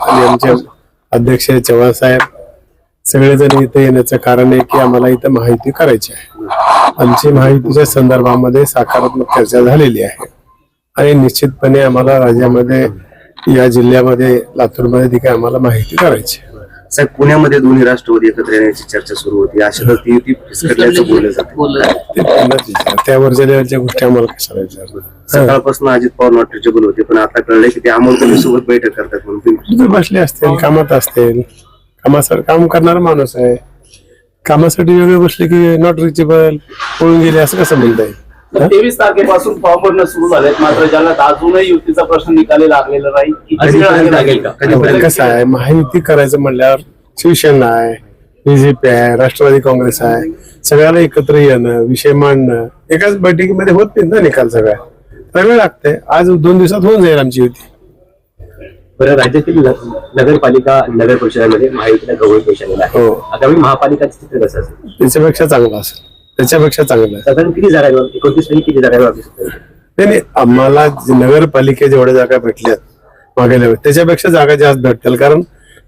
आणि आमचे अध्यक्ष चव्हाण साहेब सगळेजण इथे येण्याचं कारण आहे की आम्हाला इथं महायुती करायची आहे. आमची महायुतीच्या संदर्भामध्ये सकारात्मक चर्चा झालेली आहे आणि निश्चितपणे आम्हाला राज्यामध्ये या जिल्ह्यामध्ये लातूरमध्ये देखील आम्हाला माहिती करायची आहे. साहेब, पुण्यामध्ये दोन्ही राष्ट्रवादी एकत्र येण्याची चर्चा सुरू होती. अशा ती युती फिसकटल्याचं बोललं जातं. ते त्यांनाच विचार, त्यावरच्या लेवलच्या गोष्टी आम्हाला कशाला विचारणार. सकाळपासून अजित पवार नॉट रिचेबल होते, पण आता कळलंय की ते अमोल सोबत बैठक करतात म्हणून. तिथे बसले असतील, कामात असतील. कामासाठी काम करणारा माणूस आहे. कामासाठी वेगळे बसले की नॉट रिचेबल पळून गेले असं कसं म्हणता येईल? 23 तारखेपासून फॉर्म भरणं सुरू झालेत, मात्र ज्याला अजूनही युतीचा प्रश्न निकाली लागलेला नाही. कसं आहे, महायुती करायचं म्हणल्यावर शिवसेना आहे, बीजेपी आहे, राष्ट्रवादी काँग्रेस आहे, सगळ्याला एकत्र येणं, विषय मांडणं एकाच बैठकीमध्ये होत नाही ना निकाल. सगळ्या वेळ लागते. आज 2 दिवसात होऊन जाईल आमची युती. बरं, राज्यातील नगरपालिका नगर परिषदेमध्ये महायुतीला गौरव पेश आलेला आहे. हो. आगामी महापालिकाचं चित्र कसं असेल? त्याच्यापेक्षा चांगलं असेल. त्याच्यापेक्षा चांगलं. साधारण किती जागा 29 पैकी किती जागा नाही, आम्हाला नगरपालिके जेवढ्या जागा भेटल्यात मागेल त्याच्यापेक्षा जागा जास्त भेटतील, कारण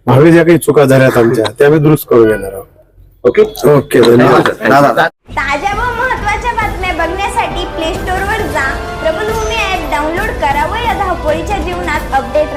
मागे ज्या काही चुका झाल्यात आमच्या त्या आम्ही दुरुस्त करून घेणार आहोत. ओके ओके, धन्यवाद. ताज्या व महत्त्वाच्या बातम्या बघण्यासाठी प्ले स्टोअर वर जा, प्रबलभूमी ऍप डाउनलोड करा व या धावपळीच्या जीवनात अपडेट